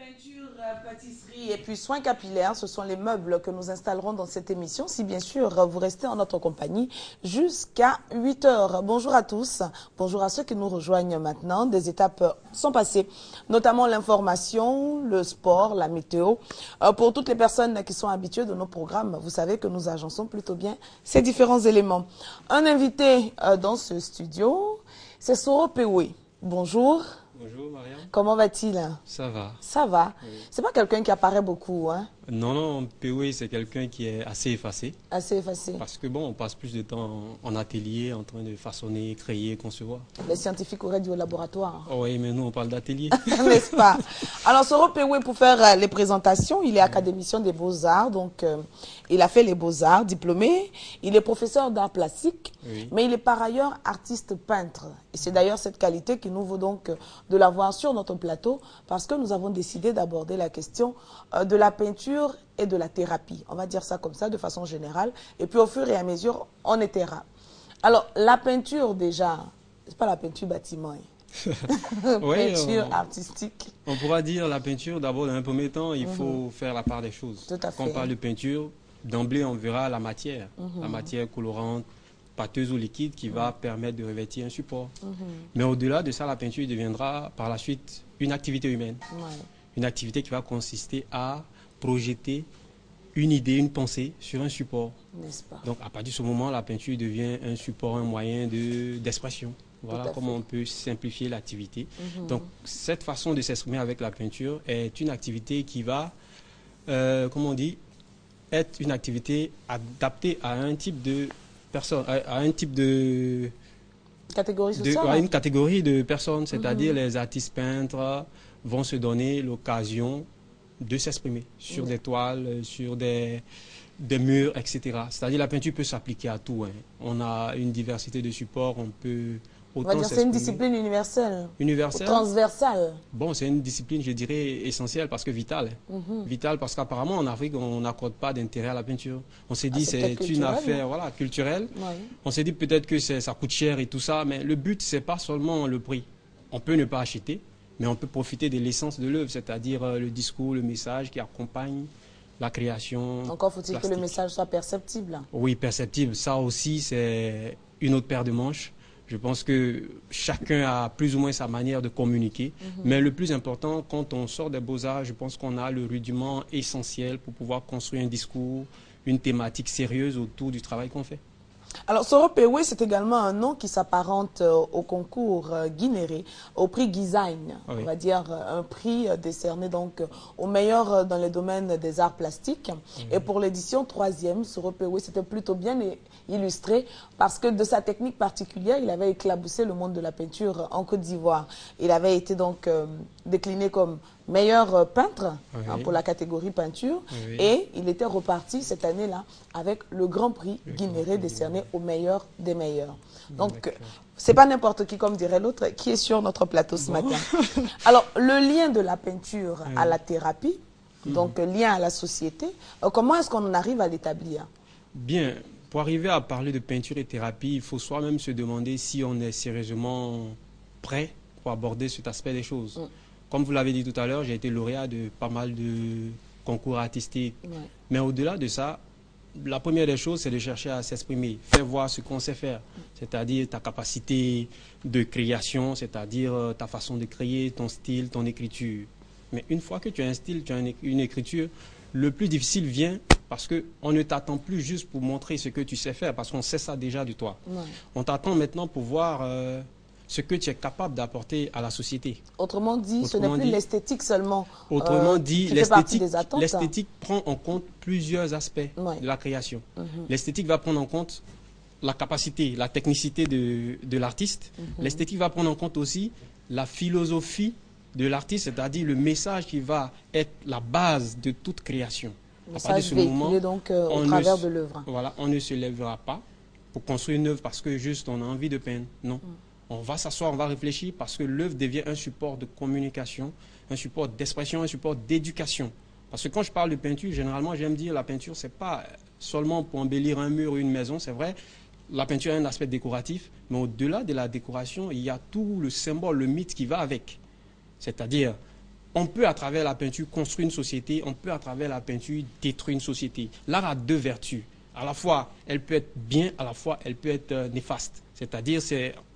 Peinture, pâtisserie et puis soins capillaires, ce sont les meubles que nous installerons dans cette émission. Si bien sûr, vous restez en notre compagnie jusqu'à 8 heures. Bonjour à tous, bonjour à ceux qui nous rejoignent maintenant. Des étapes sont passées, notamment l'information, le sport, la météo. Pour toutes les personnes qui sont habituées de nos programmes, vous savez que nous agençons plutôt bien ces différents éléments. Un invité dans ce studio, c'est Soro Pewe. Bonjour. Bonjour Mariam. Comment va-t-il? Ça va. Ça va. Oui. C'est pas quelqu'un qui apparaît beaucoup, hein? Non, POE c'est quelqu'un qui est assez effacé. Assez effacé. Parce que bon, on passe plus de temps en atelier, en train de façonner, créer, concevoir. Les scientifiques auraient dit au laboratoire. Oh oui, mais nous on parle d'atelier. N'est-ce pas? Alors, Soro Pewe, pour faire les présentations, il est académicien des Beaux-Arts, donc il a fait les Beaux-Arts, diplômé. Il est professeur d'art plastique, Oui. mais il est par ailleurs artiste peintre. Et c'est d'ailleurs cette qualité qui nous vaut donc de l'avoir sur notre plateau, parce que nous avons décidé d'aborder la question de la peinture et de la thérapie. On va dire ça comme ça, de façon générale. Et puis au fur et à mesure, on étaiera. Alors, la peinture déjà, c'est pas la peinture bâtiment, hein. Oui, Peinture artistique. on pourra dire la peinture, d'abord dans un premier temps, il faut faire la part des choses. Tout à Quand on fait. parle de peinture, d'emblée on verra la matière colorante, pâteuse ou liquide qui va permettre de revêtir un support. Mais au-delà de ça, la peinture deviendra par la suite une activité humaine. Ouais. Une activité qui va consister à projeter une idée, une pensée sur un support. N'est-ce pas? Donc à partir de ce moment, la peinture devient un support, un moyen d'expression. Voilà Tout à comment fait. on peut simplifier l'activité. Donc cette façon de s'exprimer avec la peinture est une activité qui va, comment on dit, être une activité adaptée à un type de personne, à un type de Catégorie à sociale. une catégorie de personnes, c'est-à-dire les artistes peintres vont se donner l'occasion de s'exprimer sur des toiles, sur des murs, etc. C'est-à-dire la peinture peut s'appliquer à tout, hein. On a une diversité de supports, on peut On va autant dire c'est une s'exprimer. discipline universelle. Ou Universelle. transversale. Bon, c'est une discipline, je dirais, essentielle parce que vitale. Vitale parce qu'apparemment en Afrique, on n'accorde pas d'intérêt à la peinture. On s'est dit c'est peut-être c'est une culturel, affaire non? voilà, culturelle. Oui. On s'est dit peut-être que ça coûte cher et tout ça, mais le but, c'est pas seulement le prix. On peut ne pas acheter, mais on peut profiter de l'essence de l'œuvre, c'est-à-dire le discours, le message qui accompagne la création. Encore faut-il que le plastique. message soit perceptible. Oui, perceptible. Ça aussi, c'est une autre paire de manches. Je pense que chacun a plus ou moins sa manière de communiquer. Mais le plus important, quand on sort des beaux-arts, je pense qu'on a le rudiment essentiel pour pouvoir construire un discours, une thématique sérieuse autour du travail qu'on fait. Alors, Soro Pewe, c'est également un nom qui s'apparente au concours Guinéré, au prix Guizagne, Oui. on va dire un prix décerné donc au meilleur dans le domaine des arts plastiques. Et pour l'édition 3e, Soro Pewe, c'était plutôt bien illustré parce que de sa technique particulière, il avait éclaboussé le monde de la peinture en Côte d'Ivoire. Il avait été donc décliné comme meilleur peintre Oui. pour la catégorie peinture Oui. et il était reparti cette année-là avec le grand prix Guinéré décerné au meilleur des meilleurs. Donc, c'est pas n'importe qui, comme dirait l'autre, qui est sur notre plateau ce matin. Alors, le lien de la peinture à la thérapie, donc lien à la société, comment est-ce qu'on en arrive à l'établir? Bien, pour arriver à parler de peinture et thérapie, il faut soi-même se demander si on est sérieusement prêt pour aborder cet aspect des choses. Comme vous l'avez dit tout à l'heure, j'ai été lauréat de pas mal de concours artistiques. Ouais. Mais au-delà de ça, la première des choses, c'est de chercher à s'exprimer, faire voir ce qu'on sait faire, c'est-à-dire ta capacité de création, c'est-à-dire ta façon de créer, ton style, ton écriture. Mais une fois que tu as un style, tu as une écriture, le plus difficile vient parce qu'on ne t'attend plus juste pour montrer ce que tu sais faire, parce qu'on sait ça déjà de toi. Ouais. On t'attend maintenant pour voir ce que tu es capable d'apporter à la société. Autrement dit, ce n'est Autrement plus dit- l'esthétique seulement Autrement dit, qui fait partie des attentes. l'esthétique prend en compte plusieurs aspects Ouais. de la création. L'esthétique va prendre en compte la capacité, la technicité de l'artiste. L'esthétique va prendre en compte aussi la philosophie de l'artiste, c'est-à-dire le message qui va être la base de toute création. Le À partir de message ce véhiculé moment, donc on au ne travers se- de l'œuvre. Voilà, on ne se lèvera pas pour construire une œuvre parce que juste on a envie de peindre. Non. On va s'asseoir, on va réfléchir parce que l'œuvre devient un support de communication, un support d'expression, un support d'éducation. Parce que quand je parle de peinture, généralement, j'aime dire la peinture, c'est pas seulement pour embellir un mur ou une maison, c'est vrai. La peinture a un aspect décoratif, mais au-delà de la décoration, il y a tout le symbole, le mythe qui va avec. C'est-à-dire On peut, à travers la peinture, construire une société. On peut, à travers la peinture, détruire une société. L'art a deux vertus. À la fois, elle peut être bien, à la fois, elle peut être néfaste. C'est-à-dire,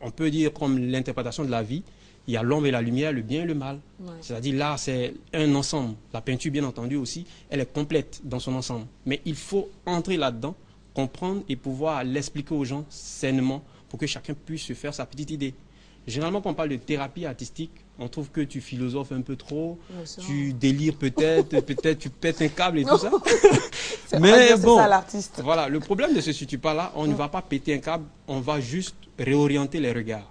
on peut dire comme l'interprétation de la vie, il y a l'ombre et la lumière, le bien et le mal. Ouais. C'est-à-dire, l'art, c'est un ensemble. La peinture, bien entendu, aussi, elle est complète dans son ensemble. Mais il faut entrer là-dedans, comprendre et pouvoir l'expliquer aux gens sainement pour que chacun puisse se faire sa petite idée. Généralement, quand on parle de thérapie artistique, on trouve que tu philosophes un peu trop, tu délires peut-être, peut-être tu pètes un câble et tout ça. Mais bon, ça, l'artiste. Voilà, le problème ne se situe pas là. On ne va pas péter un câble, on va juste réorienter les regards.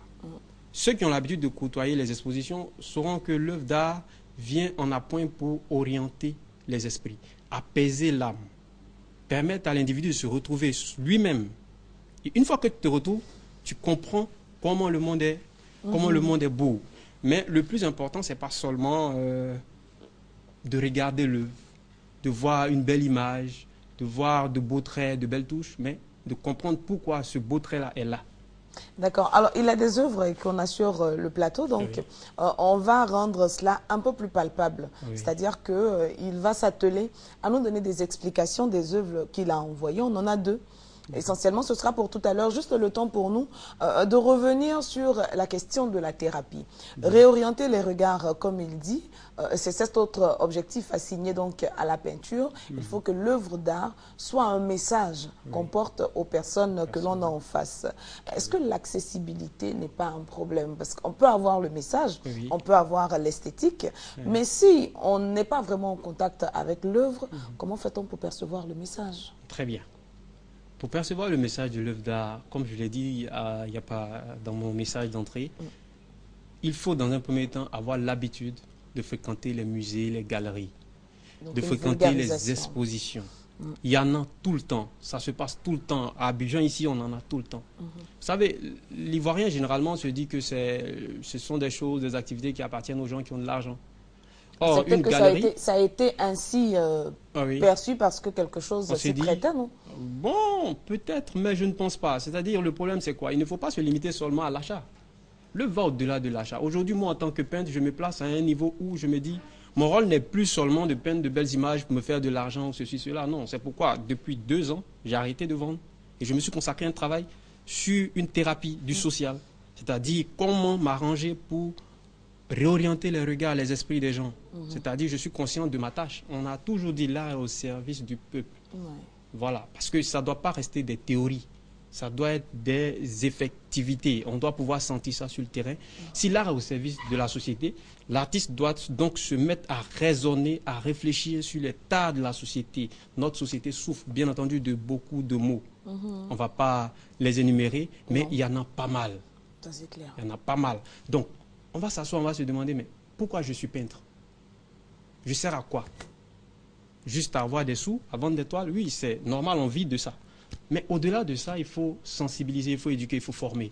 Ceux qui ont l'habitude de côtoyer les expositions sauront que l'œuvre d'art vient en appoint pour orienter les esprits, apaiser l'âme, permettre à l'individu de se retrouver lui-même. Et une fois que tu te retrouves, tu comprends comment le monde est, comment le monde est beau. Mais le plus important, ce n'est pas seulement de regarder l'œuvre, de voir une belle image, de voir de beaux traits, de belles touches, mais de comprendre pourquoi ce beau trait-là est là. D'accord. Alors, il y a des œuvres qu'on a sur le plateau, donc oui. On va rendre cela un peu plus palpable. Oui. C'est-à-dire qu'il va s'atteler à nous donner des explications des œuvres qu'il a envoyées. On en a deux. Essentiellement, ce sera pour tout à l'heure, juste le temps pour nous de revenir sur la question de la thérapie. Réorienter les regards, comme il dit, c'est cet autre objectif assigné donc à la peinture. Il faut que l'œuvre d'art soit un message qu'on porte aux personnes que l'on a en face. Est-ce que l'accessibilité n'est pas un problème? Parce qu'on peut avoir le message, on peut avoir l'esthétique, mais si on n'est pas vraiment en contact avec l'œuvre, comment fait-on pour percevoir le message? Très bien. Pour percevoir le message de l'œuvre d'art, comme je l'ai dit il y a pas dans mon message d'entrée, il faut dans un premier temps avoir l'habitude de fréquenter les musées, les galeries, donc de fréquenter les expositions. Il y en a tout le temps, ça se passe tout le temps. À Abidjan, ici, on en a tout le temps. Vous savez, l'Ivoirien, généralement, se dit que ce sont des choses, des activités qui appartiennent aux gens qui ont de l'argent. Or, une galerie, ça a été ainsi perçu parce que quelque chose s'y prêtait, non? Bon, peut-être, mais je ne pense pas. C'est-à-dire, le problème, c'est quoi? Il ne faut pas se limiter seulement à l'achat. Le va au-delà de l'achat. Aujourd'hui, moi, en tant que peintre, je me place à un niveau où je me dis, mon rôle n'est plus seulement de peindre de belles images pour me faire de l'argent ou ceci, cela. Non, c'est pourquoi, depuis 2 ans, j'ai arrêté de vendre. Et je me suis consacré à un travail sur une thérapie du social. C'est-à-dire, comment m'arranger pour réorienter les regards, les esprits des gens. C'est-à-dire, je suis conscient de ma tâche. On a toujours dit l'art au service du peuple. Voilà, parce que ça ne doit pas rester des théories. Ça doit être des effectivités. On doit pouvoir sentir ça sur le terrain. Si l'art est au service de la société, l'artiste doit donc se mettre à raisonner, à réfléchir sur l'état de la société. Notre société souffre, bien entendu, de beaucoup de maux. On ne va pas les énumérer, mais il y en a pas mal. Ça, c'est clair. Il y en a pas mal. Donc, on va s'asseoir, on va se demander, mais pourquoi je suis peintre? Je sers à quoi? Juste à avoir des sous, à vendre des toiles? Oui, c'est normal, on vit de ça. Mais au-delà de ça, il faut sensibiliser, il faut éduquer, il faut former.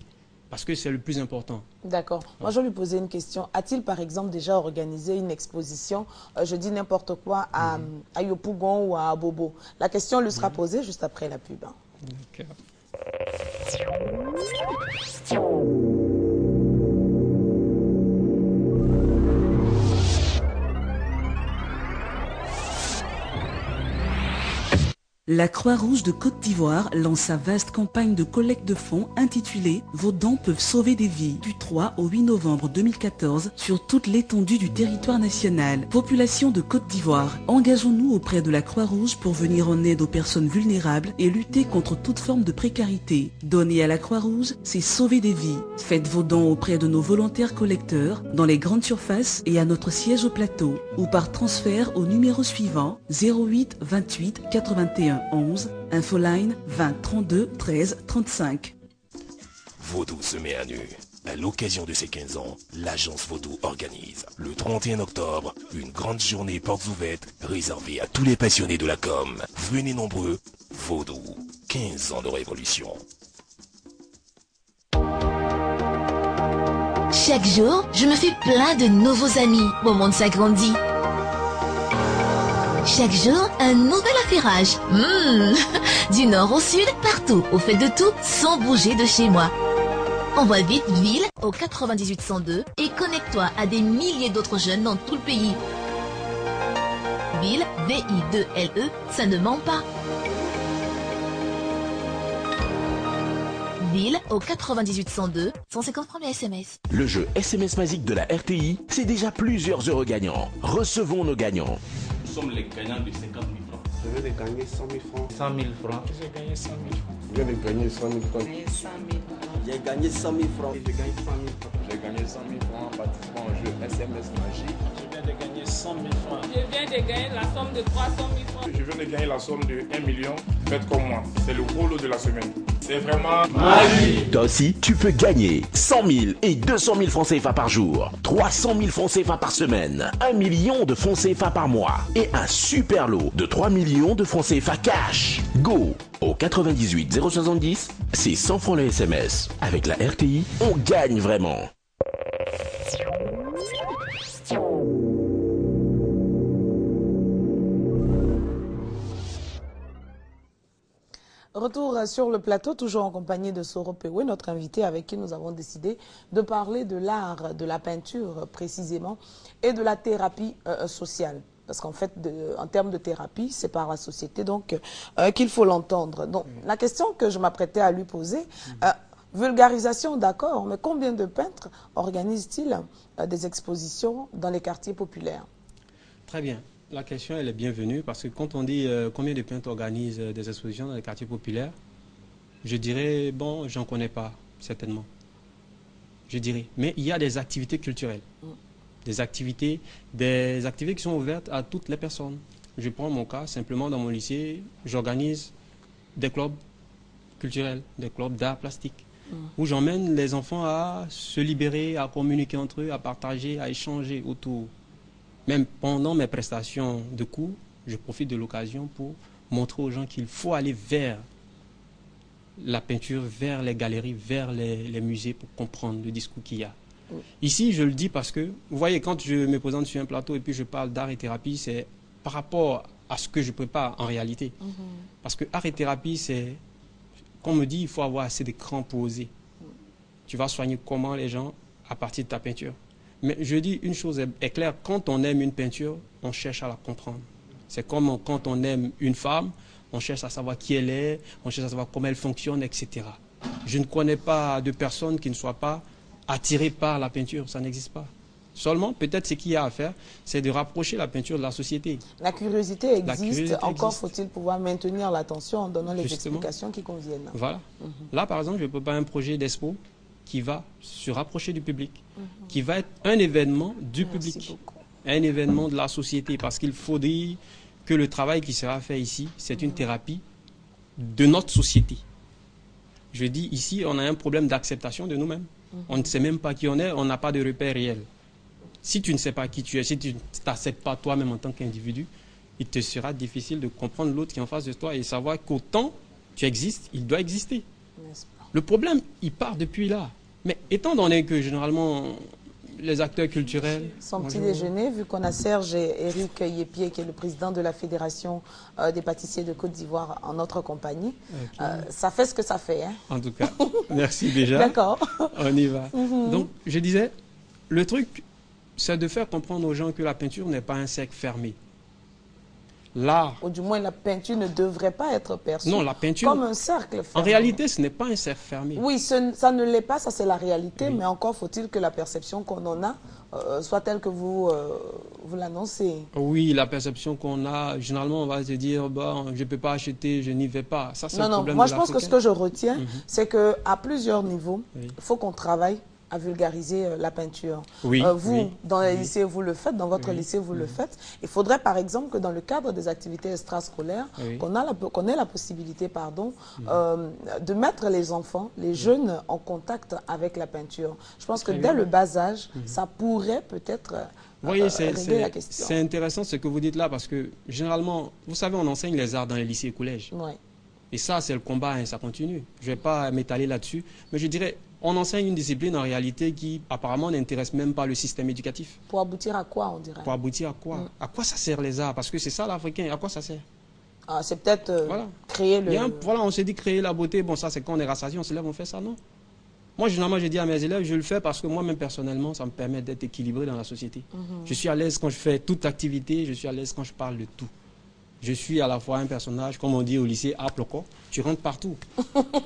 Parce que c'est le plus important. D'accord. Moi, je vais lui poser une question. A-t-il, par exemple, déjà organisé une exposition, je dis n'importe quoi, à Yopougon ou à Bobo? La question lui sera posée juste après la pub. D'accord. La Croix-Rouge de Côte d'Ivoire lance sa vaste campagne de collecte de fonds intitulée « Vos dons peuvent sauver des vies » du 3 au 8 novembre 2014 sur toute l'étendue du territoire national. Population de Côte d'Ivoire, engageons-nous auprès de la Croix-Rouge pour venir en aide aux personnes vulnérables et lutter contre toute forme de précarité. Donner à la Croix-Rouge, c'est sauver des vies. Faites vos dons auprès de nos volontaires collecteurs dans les grandes surfaces et à notre siège au plateau ou par transfert au numéro suivant 08 28 81 11, infoline 20 32 13 35. Vaudou se met à nu. À l'occasion de ses 15 ans, l'agence Vaudou organise le 31 octobre une grande journée portes ouvertes réservée à tous les passionnés de la com. Venez nombreux, Vaudou, 15 ans de révolution. Chaque jour, je me fais plein de nouveaux amis. Mon monde s'agrandit. Chaque jour, un nouvel affairage. Du nord au sud, partout, au fait de tout, sans bouger de chez moi. Envoie vite VILE au 98 102 et connecte-toi à des milliers d'autres jeunes dans tout le pays. VILE, V-I-2-L-E, ça ne ment pas. VILE au 98 102, 150 premiers SMS. Le jeu SMS Magique de la RTI, c'est déjà plusieurs heureux gagnants. Recevons nos gagnants. Nous sommes les gagnants de 50 000 francs. Je viens de gagner 100 000 francs. 100 000 francs. J'ai gagné 100 000 francs. Je viens de gagner 100 000 francs. J'ai gagné 100 000 francs. J'ai gagné 100 000 francs. J'ai gagné 100 000 francs en participant au jeu SMS Magique. Je viens de gagner 100 000 francs. Je viens de gagner la somme de 300 000 francs. Je viens de gagner la somme de 1 million. Faites comme moi. C'est le gros lot de la semaine. C'est vraiment magique. Toi aussi, tu peux gagner 100 000 et 200 000 francs CFA par jour, 300 000 francs CFA par semaine, 1 million de francs CFA par mois et un super lot de 3 millions de francs CFA cash. Go au 98 070, c'est 100 francs le SMS. Avec la RTI, on gagne vraiment. Retour sur le plateau, toujours en compagnie de Soro Pewe, notre invité avec qui nous avons décidé de parler de l'art, de la peinture précisément, et de la thérapie sociale. Parce qu'en fait, en termes de thérapie, c'est par la société donc qu'il faut l'entendre. Donc, la question que je m'apprêtais à lui poser, vulgarisation, d'accord, mais combien de peintres organisent-ils des expositions dans les quartiers populaires? Très bien. La question, elle est bienvenue parce que quand on dit combien de peintres organisent des expositions dans les quartiers populaires, je dirais, bon, j'en connais pas, certainement. Je dirais. Mais il y a des activités culturelles. Des activités qui sont ouvertes à toutes les personnes. Je prends mon cas, simplement dans mon lycée, j'organise des clubs culturels, des clubs d'art plastique, où j'emmène les enfants à se libérer, à communiquer entre eux, à partager, à échanger autour. Même pendant mes prestations de cours, je profite de l'occasion pour montrer aux gens qu'il faut aller vers la peinture, vers les galeries, vers les musées pour comprendre le discours qu'il y a. Ici, je le dis parce que, vous voyez, quand je me présente sur un plateau et puis je parle d'art et thérapie, c'est par rapport à ce que je prépare en réalité. Parce que art et thérapie, c'est, qu'on me dit, il faut avoir assez d'écran pour oser. Tu vas soigner comment les gens à partir de ta peinture. Mais je dis une chose est claire, quand on aime une peinture, on cherche à la comprendre. C'est comme quand on aime une femme, on cherche à savoir qui elle est, on cherche à savoir comment elle fonctionne, etc. Je ne connais pas de personne qui ne soit pas attirée par la peinture, ça n'existe pas. Seulement, peut-être ce qu'il y a à faire, c'est de rapprocher la peinture de la société. La curiosité existe, encore faut-il pouvoir maintenir l'attention en donnant les explications qui conviennent. Voilà. Là, par exemple, je prépare un projet d'expo qui va se rapprocher du public, qui va être un événement du public, un événement de la société, parce qu'il faudrait que le travail qui sera fait ici, c'est une thérapie de notre société. Je dis ici, on a un problème d'acceptation de nous-mêmes. On ne sait même pas qui on est, on n'a pas de repère réel. Si tu ne sais pas qui tu es, si tu ne t'acceptes pas toi-même en tant qu'individu, il te sera difficile de comprendre l'autre qui est en face de toi et savoir qu'autant tu existes, il doit exister. Le problème, il part depuis là. Mais étant donné que généralement, les acteurs culturels... Son petit déjeuner, vu qu'on a Serge et Eric Yépié, qui est le président de la Fédération des pâtissiers de Côte d'Ivoire en notre compagnie, ça fait ce que ça fait. Hein? En tout cas, merci déjà. D'accord. On y va. Donc, je disais, le truc, c'est de faire comprendre aux gens que la peinture n'est pas un cercle fermé. L'art... Ou du moins, la peinture ne devrait pas être perçue comme un cercle fermé. En réalité, ce n'est pas un cercle fermé. Oui, ça ne l'est pas, ça c'est la réalité, mais encore faut-il que la perception qu'on en a soit telle que vous l'annoncez. Oui, la perception qu'on a, généralement, on va se dire, bon, je ne peux pas acheter, je n'y vais pas. Ça, c'est le problème. Moi je pense que ce que je retiens, c'est qu'à plusieurs niveaux, il faut qu'on travaille à vulgariser la peinture. Vous, dans les lycées, vous le faites, dans votre lycée, vous le faites. Il faudrait, par exemple, que dans le cadre des activités extrascolaires, qu'on ait la possibilité, de mettre les enfants, les jeunes, en contact avec la peinture. Je pense que dès le bas âge, ça pourrait peut-être régler la question. C'est intéressant ce que vous dites là, parce que, généralement, vous savez, on enseigne les arts dans les lycées et collèges. Et ça, c'est le combat, hein, ça continue. Je ne vais pas m'étaler là-dessus, mais je dirais... On enseigne une discipline en réalité qui apparemment n'intéresse même pas le système éducatif. Pour aboutir à quoi, on dirait? Pour aboutir à quoi? À quoi ça sert les arts? Parce que c'est ça l'Africain, à quoi ça sert? C'est peut-être créer le... Voilà, on se dit créer la beauté, bon ça c'est quand on est rassasié, on se lève, on fait ça, non? Moi, généralement, je dis à mes élèves, je le fais parce que moi-même, personnellement, ça me permet d'être équilibré dans la société. Je suis à l'aise quand je fais toute activité, je suis à l'aise quand je parle de tout. Je suis à la fois un personnage, comme on dit au lycée, aploko. Tu rentres partout.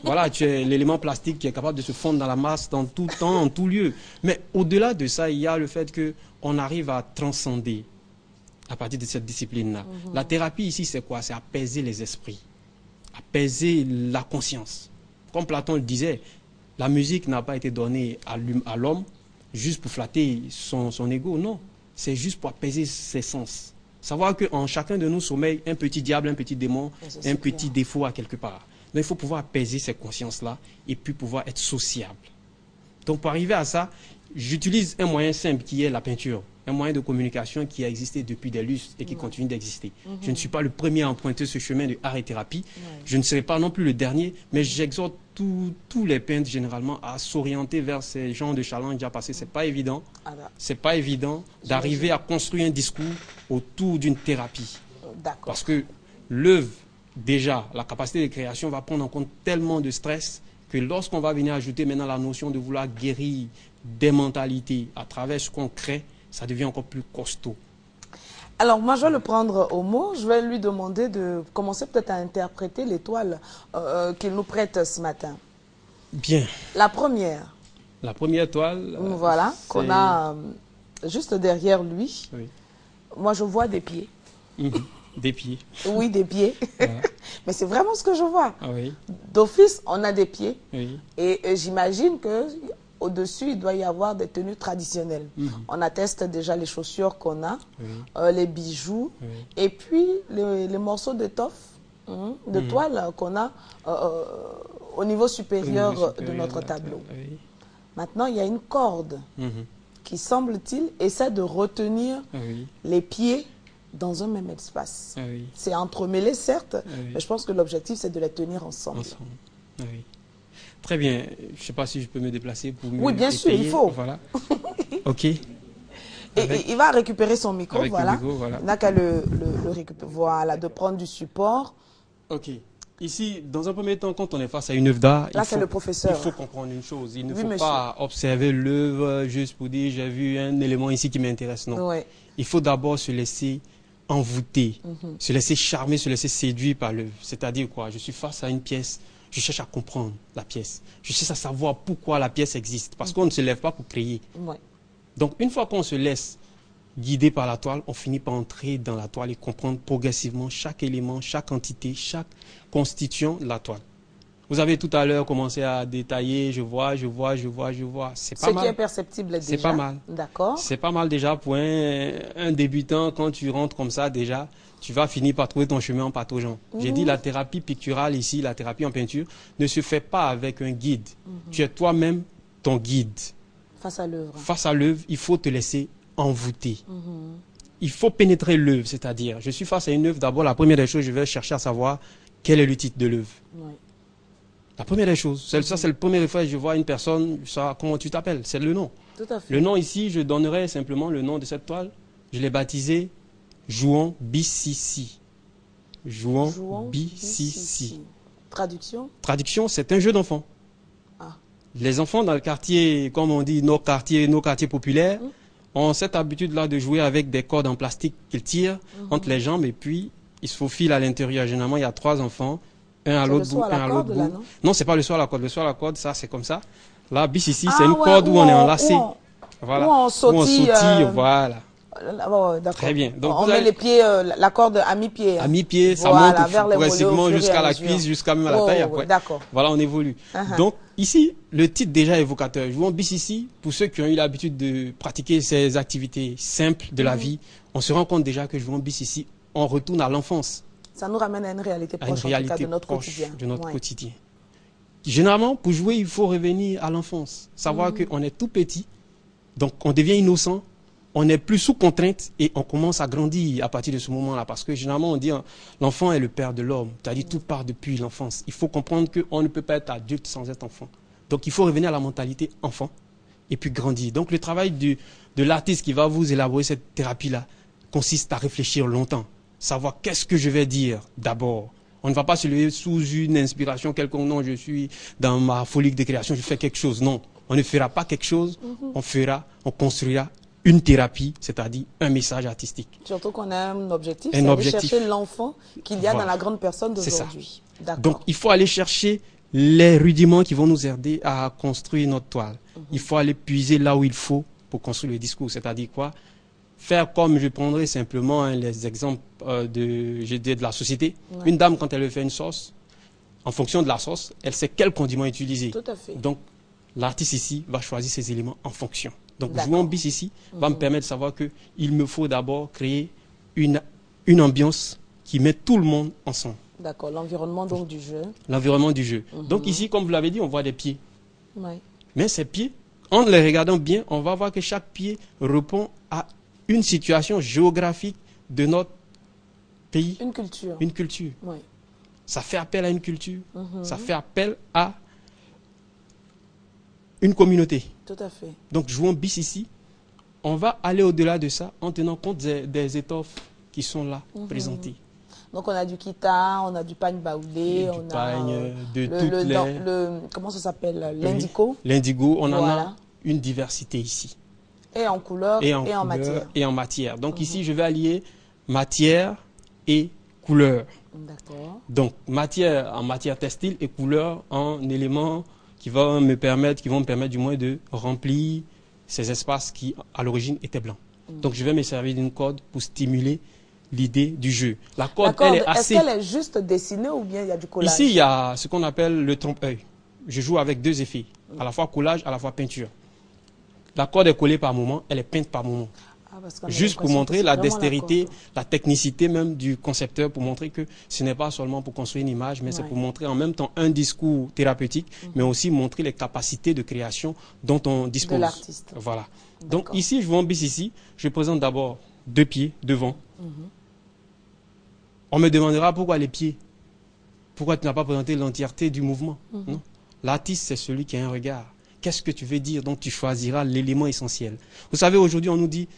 Voilà, tu es l'élément plastique qui est capable de se fondre dans la masse, dans tout temps, en tout lieu. Mais au-delà de ça, il y a le fait qu'on arrive à transcender à partir de cette discipline-là. La thérapie ici, c'est quoi? C'est apaiser les esprits, apaiser la conscience. Comme Platon le disait, la musique n'a pas été donnée à l'homme juste pour flatter son ego. Non, c'est juste pour apaiser ses sens. Savoir qu'en chacun de nous sommeille un petit diable, un petit démon, un petit défaut à quelque part. Donc il faut pouvoir apaiser ces consciences-là et puis pouvoir être sociable. Donc pour arriver à ça, j'utilise un moyen simple qui est la peinture. Un moyen de communication qui a existé depuis des lustres et qui continue d'exister. Je ne suis pas le premier à emprunter ce chemin de art et thérapie. Je ne serai pas non plus le dernier, mais j'exhorte tous les peintres généralement à s'orienter vers ces genres de challenges déjà passés. C'est pas évident. C'est pas évident d'arriver à construire un discours autour d'une thérapie. Parce que l'œuvre, déjà, la capacité de création va prendre en compte tellement de stress que lorsqu'on va venir ajouter maintenant la notion de vouloir guérir des mentalités à travers ce qu'on crée, ça devient encore plus costaud. Alors, moi, je vais le prendre au mot. Je vais lui demander de commencer peut-être à interpréter l'étoile qu'il nous prête ce matin. Bien. La première. La première toile. Voilà, qu'on a juste derrière lui. Oui. Moi, je vois des pieds. Des pieds. Oui, des pieds. Voilà. Mais c'est vraiment ce que je vois. Ah oui. D'office, on a des pieds. Oui. Et j'imagine que au-dessus, il doit y avoir des tenues traditionnelles. On atteste déjà les chaussures qu'on a, les bijoux, et puis les morceaux d'étoffe, de toile qu'on a au niveau supérieur de notre tableau. Maintenant, il y a une corde qui, semble-t-il, essaie de retenir les pieds dans un même espace. C'est entremêlé, certes, mais je pense que l'objectif, c'est de les tenir ensemble. Très bien. Je ne sais pas si je peux me déplacer pour mieux. Oui, bien sûr, il faut. Voilà. OK. Et il va récupérer son micro, voilà. Il n'a qu'à le récupérer. Voilà, de prendre du support. OK. Ici, dans un premier temps, quand on est face à une œuvre d'art, là, c'est le professeur. Il faut comprendre une chose. Il ne faut pas observer l'œuvre juste pour dire j'ai vu un élément ici qui m'intéresse. Non. Il faut d'abord se laisser envoûter, se laisser charmer, se laisser séduire par l'œuvre. C'est-à-dire quoi? Je suis face à une pièce. Je cherche à comprendre la pièce. Je cherche à savoir pourquoi la pièce existe. Parce qu'on ne se lève pas pour créer. Donc, une fois qu'on se laisse guider par la toile, on finit par entrer dans la toile et comprendre progressivement chaque élément, chaque entité, chaque constitution de la toile. Vous avez tout à l'heure commencé à détailler, je vois. C'est pas mal. Ce qui est perceptible déjà. C'est pas mal. D'accord. C'est pas mal déjà pour un débutant. Quand tu rentres comme ça déjà, tu vas finir par trouver ton chemin en pataugeant. J'ai dit la thérapie picturale ici, la thérapie en peinture, ne se fait pas avec un guide. Tu es toi-même ton guide. Face à l'œuvre. Face à l'œuvre, il faut te laisser envoûter. Il faut pénétrer l'œuvre, c'est-à-dire, je suis face à une œuvre, d'abord, la première des choses, je vais chercher à savoir quel est le titre de l'œuvre. La première des choses, ça c'est le premier fois que je vois une personne, ça, comment tu t'appelles, c'est le nom. Tout à fait. Le nom ici, je donnerai simplement le nom de cette toile. Je l'ai baptisé Jouons BCC. Jouons BCC. Traduction? Traduction, c'est un jeu d'enfants. Les enfants dans le quartier, comme on dit, nos quartiers populaires, ont cette habitude-là de jouer avec des cordes en plastique qu'ils tirent entre les jambes et puis ils se faufilent à l'intérieur. Généralement, il y a 3 enfants, un à l'autre bout, un à l'autre bout. Non, c'est pas le saut à la corde. Le saut à la corde, ça, c'est comme ça. Là, BCC, c'est une corde où on est enlacé. Voilà. Où on sautille, voilà. Très bien. Donc on met les pieds, la corde à mi-pied. À mi-pied, ça monte progressivement jusqu'à la cuisse, jusqu'à même à la taille après. Voilà, on évolue. Donc ici, le titre déjà évocateur. Jouons BCC, pour ceux qui ont eu l'habitude de pratiquer ces activités simples de la vie, on se rend compte déjà que jouons BCC, on retourne à l'enfance. Ça nous ramène à une réalité proche, en tout cas, de notre quotidien. De notre quotidien. Généralement, pour jouer, il faut revenir à l'enfance. Savoir qu'on est tout petit, donc on devient innocent, on n'est plus sous contrainte et on commence à grandir à partir de ce moment-là. Parce que généralement, on dit l'enfant est le père de l'homme. C'est-à-dire tout part depuis l'enfance. Il faut comprendre qu'on ne peut pas être adulte sans être enfant. Donc il faut revenir à la mentalité enfant et puis grandir. Donc le travail de l'artiste qui va vous élaborer cette thérapie-là consiste à réfléchir longtemps. Savoir qu'est-ce que je vais dire d'abord. On ne va pas se lever sous une inspiration quelconque. Non, je suis dans ma folie de création, je fais quelque chose. Non, on ne fera pas quelque chose, on construira une thérapie, c'est-à-dire un message artistique. Surtout qu'on a un objectif, c'est aller chercher l'enfant qu'il y a dans la grande personne d'aujourd'hui. Donc, il faut aller chercher les rudiments qui vont nous aider à construire notre toile. Il faut aller puiser là où il faut pour construire le discours. C'est-à-dire quoi? Faire comme, je prendrai simplement les exemples de la société. Ouais. Une dame, quand elle veut faire une sauce, en fonction de la sauce, elle sait quel condiment utiliser. Tout à fait. Donc, l'artiste ici va choisir ses éléments en fonction. Donc, jouer en bis ici va me permettre de savoir qu'il me faut d'abord créer une ambiance qui met tout le monde ensemble. D'accord, l'environnement donc du jeu. L'environnement du jeu. Donc ici, comme vous l'avez dit, on voit des pieds. Ouais. Mais ces pieds, en les regardant bien, on va voir que chaque pied répond à une situation géographique de notre pays. Une culture. Une culture. Ouais. Ça fait appel à une culture. Ça fait appel à une communauté. Tout à fait. Donc, jouons bis ici. On va aller au-delà de ça en tenant compte des étoffes qui sont là, présentées. Donc, on a du kita, on a du pagne baoulé, on a comment ça s'appelle? L'indigo. L'indigo, on en a une diversité ici. Et en couleur et en matière. Et en matière. Donc, ici, je vais allier matière et couleur. D'accord. Donc, matière en matière textile et couleur en éléments qui vont me permettre du moins de remplir ces espaces qui, à l'origine, étaient blancs. Donc, je vais me servir d'une corde pour stimuler l'idée du jeu. La corde, elle est assez... Est-ce qu'elle est juste dessinée ou bien il y a du collage? Ici, il y a ce qu'on appelle le trompe-œil. Je joue avec deux effets, à la fois collage, à la fois peinture. La corde est collée par moment, elle est peinte par moment. Juste pour montrer la dextérité, la technicité même du concepteur, pour montrer que ce n'est pas seulement pour construire une image, mais c'est pour montrer en même temps un discours thérapeutique, mais aussi montrer les capacités de création dont on dispose. De l'artiste. Voilà. Donc ici, je vous embisse ici, je présente d'abord deux pieds devant. On me demandera pourquoi les pieds. Pourquoi tu n'as pas présenté l'entièreté du mouvement? Non. L'artiste, c'est celui qui a un regard. Qu'est-ce que tu veux dire? Donc tu choisiras l'élément essentiel. Vous savez, aujourd'hui, on nous dit,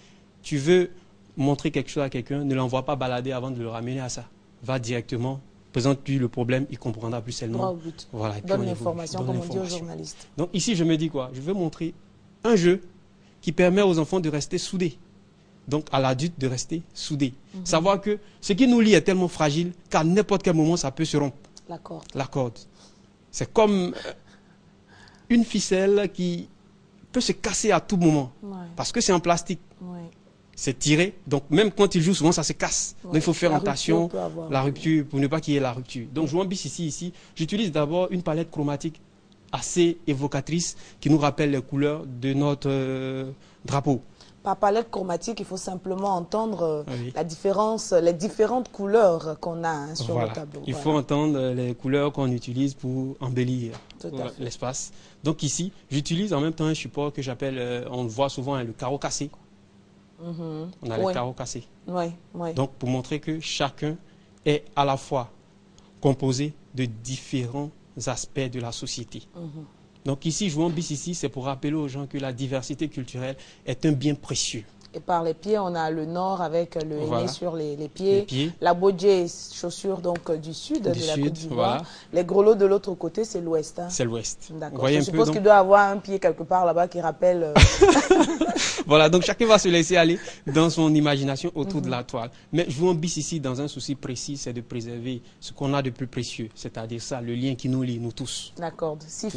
tu veux montrer quelque chose à quelqu'un, ne l'envoie pas balader avant de le ramener à ça. Va directement, présente-lui le problème, il comprendra plus seulement. Droit au but. Voilà, donne l'information, comme on dit aux journalistes. Donc ici, je me dis quoi? Je veux montrer un jeu qui permet aux enfants de rester soudés. Donc à l'adulte de rester soudé. Savoir que ce qui nous lie est tellement fragile qu'à n'importe quel moment, ça peut se rompre. La corde. La corde. C'est comme une ficelle qui peut se casser à tout moment. Parce que c'est en plastique. C'est tiré. Donc même quand il joue, souvent ça se casse. Donc il faut faire attention, la rupture, pour ne pas qu'il y ait la rupture. Donc jouant bis ici, j'utilise d'abord une palette chromatique assez évocatrice qui nous rappelle les couleurs de notre drapeau. Par palette chromatique, il faut simplement entendre la différence, les différentes couleurs qu'on a sur le tableau. Il faut entendre les couleurs qu'on utilise pour embellir l'espace. Donc ici, j'utilise en même temps un support que j'appelle, on le voit souvent, le carreau cassé. On a les carreaux cassés. Donc pour montrer que chacun est à la fois composé de différents aspects de la société. Donc ici, jouons bis ici, c'est pour rappeler aux gens que la diversité culturelle est un bien précieux. Et par les pieds, on a le nord avec le henné sur les pieds. La bodje, chaussure donc du sud de la Côte d'Ivoire. Les grelots de l'autre côté, c'est l'ouest. Hein. C'est l'ouest. D'accord. Je suppose qu'il doit avoir un pied quelque part là-bas qui rappelle... Voilà, donc chacun va se laisser aller dans son imagination autour de la toile. Mais je vous embisse ici dans un souci précis, c'est de préserver ce qu'on a de plus précieux, c'est-à-dire ça, le lien qui nous lie, nous tous. La corde, si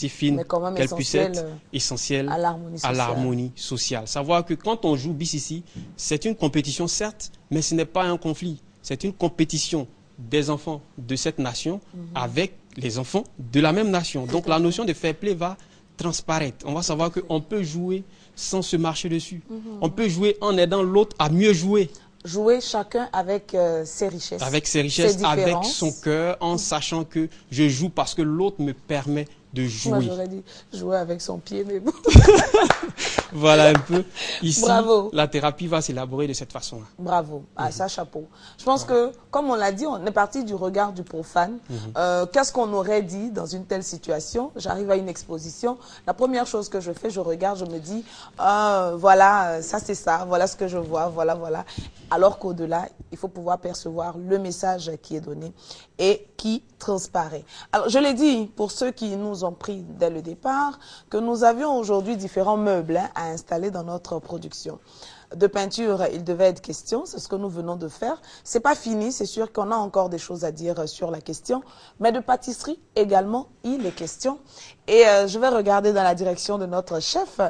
fine, mais quand même qu'elle puisse être essentielle à l'harmonie sociale. Savoir que quand on joue bis ici, c'est une compétition certes, mais ce n'est pas un conflit. C'est une compétition des enfants de cette nation avec les enfants de la même nation. Donc la notion de fair play va transparaître. On va savoir qu'on peut jouer sans se marcher dessus. On peut jouer en aidant l'autre à mieux jouer. Jouer chacun avec ses richesses. Avec ses richesses, avec son cœur, en sachant que je joue parce que l'autre me permet jouer. Moi, j'aurais dit jouer avec son pied, mais bon. Voilà un peu. Ici, Bravo. la thérapie va s'élaborer de cette façon-là. Bravo. Ah, ça, chapeau. Je pense que, comme on l'a dit, on est parti du regard du profane. Qu'est-ce qu'on aurait dit dans une telle situation? J'arrive à une exposition. La première chose que je fais, je regarde, je me dis, voilà, ça c'est ça, voilà ce que je vois, voilà, voilà. Alors qu'au-delà, il faut pouvoir percevoir le message qui est donné et qui transparaît. Alors, je l'ai dit, pour ceux qui nous ont pris dès le départ, que nous avions aujourd'hui différents meubles à installer dans notre production. De peinture, il devait être question, c'est ce que nous venons de faire. C'est pas fini, c'est sûr qu'on a encore des choses à dire sur la question, mais de pâtisserie également, il est question. Et je vais regarder dans la direction de notre chef.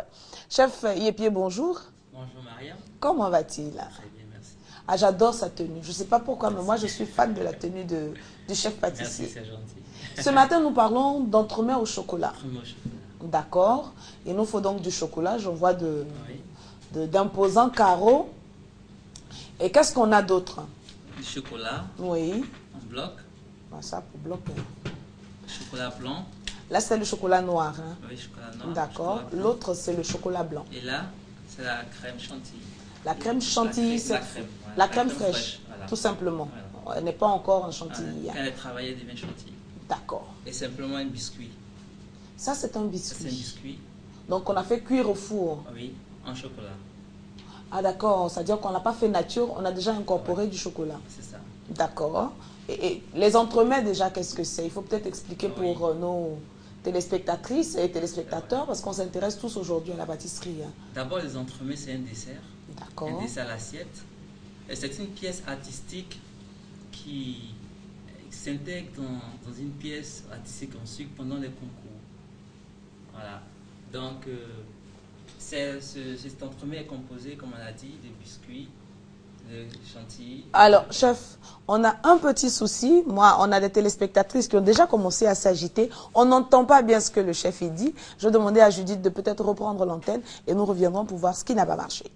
Chef Yépié, bonjour. Bonjour Mariam. Comment va-t-il? Très bien, merci. Ah, j'adore sa tenue. Je ne sais pas pourquoi, mais moi je suis fan de la tenue du chef pâtissier. Merci, c'est gentil. Ce matin, nous parlons d'entremets au chocolat. Entremets au chocolat. D'accord. Il nous faut donc du chocolat. Je vois d'imposants carreaux. Et qu'est-ce qu'on a d'autre? Du chocolat. Oui. En bloc. Ah, ça pour bloc. Chocolat blanc. Là, c'est le chocolat noir. Hein? Oui, chocolat noir. D'accord. L'autre, c'est le chocolat blanc. Et là, c'est la crème chantilly. La crème chantilly, c'est la crème fraîche, voilà. Tout simplement. Voilà. Elle n'est pas encore en chantilly. Voilà. Quand elle est travaillée, elle devient chantilly. D'accord. Et simplement un biscuit. Ça, c'est un biscuit. C'est un biscuit. Donc, on a fait cuire au four. Oui, en chocolat. Ah, d'accord. C'est-à-dire qu'on n'a pas fait nature, on a déjà incorporé du chocolat. C'est ça. D'accord. Et les entremets, déjà, qu'est-ce que c'est? Il faut peut-être expliquer pour nos téléspectatrices et téléspectateurs, parce qu'on s'intéresse tous aujourd'hui à la pâtisserie. Hein. D'abord, les entremets, c'est un dessert. D'accord. Un dessert à l'assiette. Et c'est une pièce artistique qui s'intègre dans une pièce artistique en sucre pendant les concours. Voilà. Donc, cet entremets est composé, comme on a dit, de biscuits, de chantilly. Alors, chef, on a un petit souci. Moi, on a des téléspectatrices qui ont déjà commencé à s'agiter. On n'entend pas bien ce que le chef dit. Je demandais à Judith de peut-être reprendre l'antenne et nous reviendrons pour voir ce qui n'a pas marché.